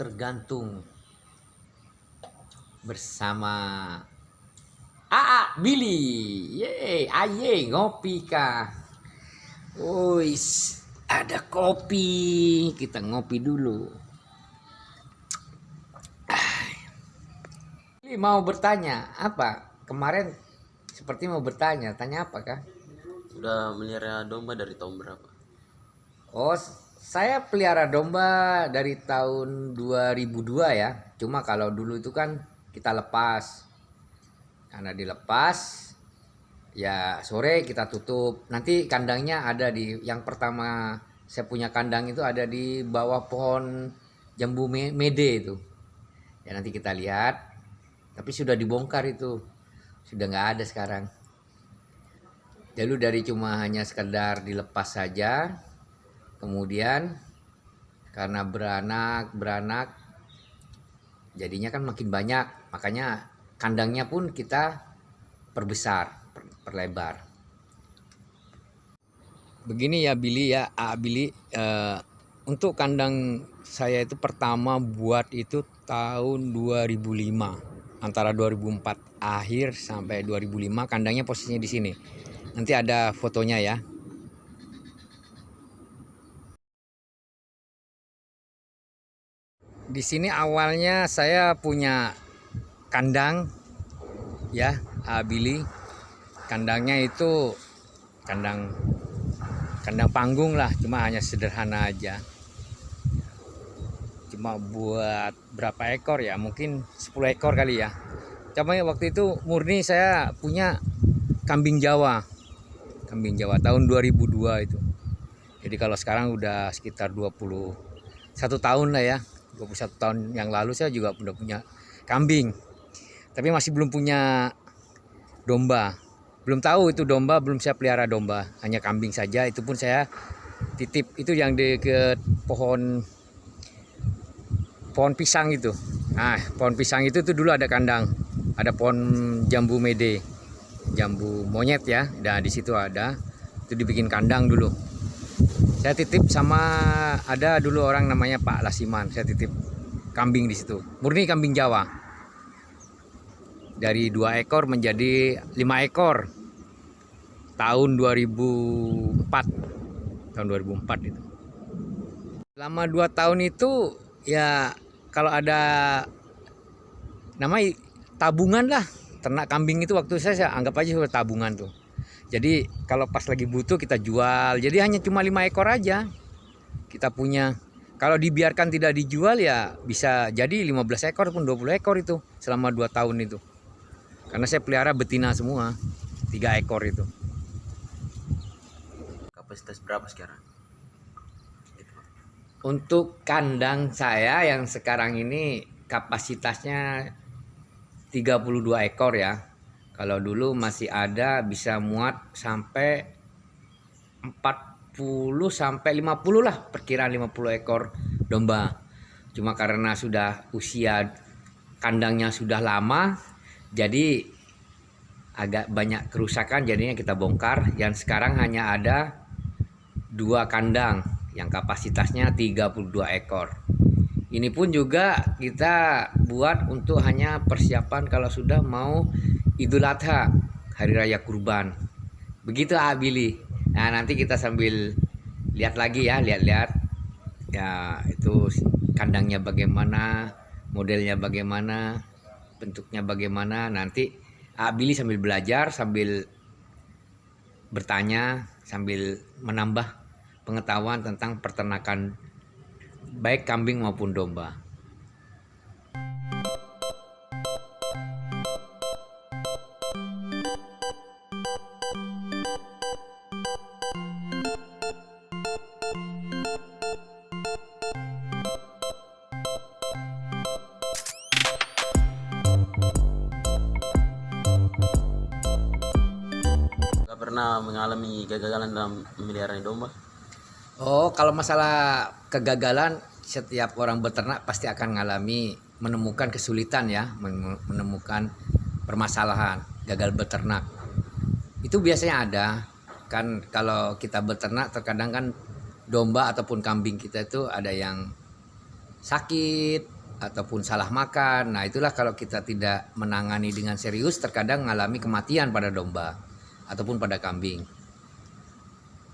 tergantung bersama Aa Billy. Yeay, aye ngopi kah? Wis, ada kopi. Kita ngopi dulu. Billy mau bertanya apa? Kemarin seperti mau bertanya. Tanya apa kah? Udah melihara domba dari tahun berapa? Oh, saya pelihara domba dari tahun 2002 ya. Cuma kalau dulu itu kan kita lepas. Karena dilepas, ya sore kita tutup. Nanti kandangnya ada di yang pertama saya punya kandang itu ada di bawah pohon jambu mede itu. Ya nanti kita lihat. Tapi sudah dibongkar itu. Sudah nggak ada sekarang. Dulu dari cuma hanya sekedar dilepas saja. Kemudian karena beranak jadinya kan makin banyak, makanya kandangnya pun kita perbesar, perlebar. Begini ya Billy ya, Billy, untuk kandang saya itu pertama buat itu tahun 2005, antara 2004 akhir sampai 2005 kandangnya posisinya di sini. Nanti ada fotonya ya. Di sini awalnya saya punya kandang ya, Billy. Kandangnya itu kandang panggung lah, cuma hanya sederhana aja. Cuma buat berapa ekor ya, mungkin 10 ekor kali ya. Cuma waktu itu murni saya punya kambing Jawa. Kambing Jawa tahun 2002 itu. Jadi kalau sekarang udah sekitar 21 tahun lah ya. 21 tahun yang lalu saya juga udah punya kambing. Tapi masih belum punya domba. Belum tahu itu domba, belum saya pelihara domba. Hanya kambing saja, itu pun saya titip. Itu yang dekat pohon pisang itu. Nah, pohon pisang itu tuh dulu ada kandang. Ada pohon jambu mede. Jambu monyet ya. Nah, di situ ada. Itu dibikin kandang dulu. Saya titip sama ada dulu orang namanya Pak Lasiman. Saya titip kambing di situ. Murni kambing Jawa. Dari 2 ekor menjadi 5 ekor. Tahun 2004. Tahun 2004 itu. Selama 2 tahun itu ya kalau ada namanya tabungan lah. Ternak kambing itu waktu saya anggap aja sudah tabungan tuh. Jadi kalau pas lagi butuh kita jual. Jadi hanya cuma 5 ekor aja kita punya. Kalau dibiarkan tidak dijual ya bisa jadi 15 ekor pun 20 ekor itu selama 2 tahun itu. Karena saya pelihara betina semua. 3 ekor itu. Kapasitas berapa sekarang? Untuk kandang saya yang sekarang ini kapasitasnya 32 ekor ya. Kalau dulu masih ada bisa muat sampai 40 sampai 50 lah, perkiraan 50 ekor domba. Cuma karena sudah usia kandangnya sudah lama, jadi agak banyak kerusakan, jadinya kita bongkar. Yang sekarang hanya ada 2 kandang yang kapasitasnya 32 ekor. Ini pun juga kita buat untuk hanya persiapan kalau sudah mau Idul Adha, hari raya kurban. Begitu Billy. Nah, nanti kita sambil lihat lagi ya, lihat-lihat ya itu kandangnya bagaimana, modelnya bagaimana, bentuknya bagaimana. Nanti Billy sambil belajar, sambil bertanya, sambil menambah pengetahuan tentang peternakan baik kambing maupun domba. Gak pernah mengalami kegagalan dalam memelihara domba? Oh, kalau masalah kegagalan, setiap orang beternak pasti akan mengalami menemukan kesulitan ya, menemukan permasalahan, gagal beternak. Itu biasanya ada. Kan kalau kita beternak terkadang kan domba ataupun kambing kita itu ada yang sakit ataupun salah makan. Nah, itulah kalau kita tidak menangani dengan serius terkadang mengalami kematian pada domba ataupun pada kambing.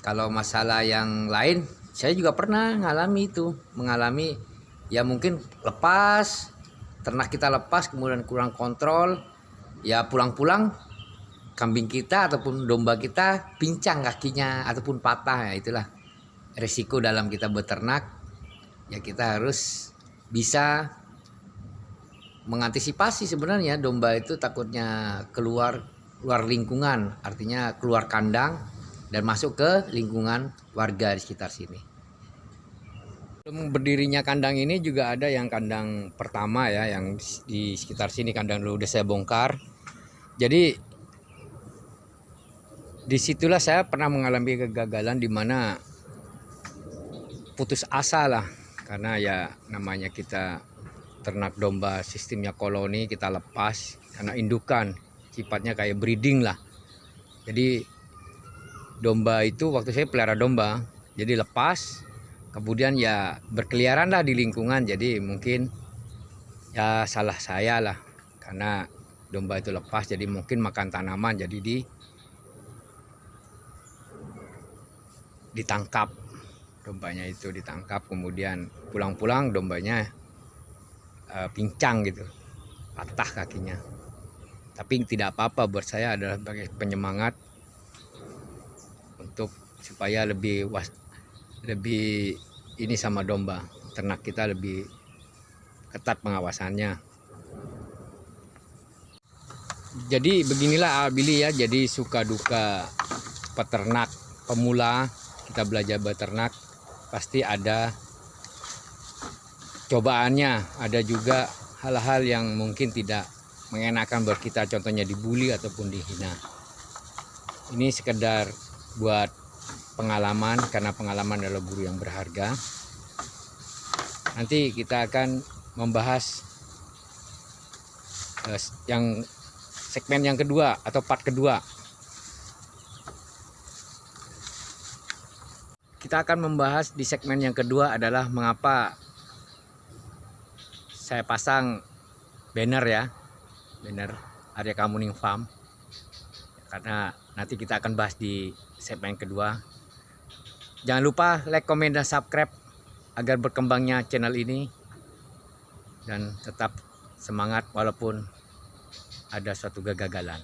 Kalau masalah yang lain, saya juga pernah mengalami ya mungkin lepas, ternak kita lepas kemudian kurang kontrol, ya pulang-pulang kambing kita ataupun domba kita pincang kakinya ataupun patah. Ya itulah resiko dalam kita beternak. Ya kita harus bisa mengantisipasi sebenarnya domba itu takutnya keluar lingkungan, artinya keluar kandang dan masuk ke lingkungan warga di sekitar sini. Sebelum berdirinya kandang ini juga ada yang kandang pertama ya, yang di sekitar sini kandang dulu udah saya bongkar. Jadi disitulah saya pernah mengalami kegagalan di mana putus asa lah, karena ya namanya kita ternak domba sistemnya koloni, kita lepas karena indukan sifatnya kayak breeding lah. Jadi domba itu waktu saya pelihara domba jadi lepas, kemudian ya berkeliaran lah di lingkungan. Jadi mungkin ya salah saya lah, karena domba itu lepas jadi mungkin makan tanaman, jadi ditangkap, dombanya itu ditangkap, kemudian pulang-pulang dombanya pincang gitu, patah kakinya. Tapi tidak apa-apa, buat saya adalah sebagai penyemangat untuk supaya lebih ini sama domba, ternak kita lebih ketat pengawasannya. Jadi beginilah Billy ya, jadi suka duka peternak pemula, kita belajar beternak pasti ada cobaannya, ada juga hal-hal yang mungkin tidak mengenakan buat kita, contohnya dibully ataupun dihina. Ini sekedar buat pengalaman, karena pengalaman adalah guru yang berharga. Nanti kita akan membahas yang segmen yang kedua atau part kedua. Kita akan membahas di segmen yang kedua adalah mengapa saya pasang banner ya, banner Arya Kamuning Farm, karena nanti kita akan bahas di segmen kedua. Jangan lupa like, komen, dan subscribe agar berkembangnya channel ini, dan tetap semangat walaupun ada suatu kegagalan.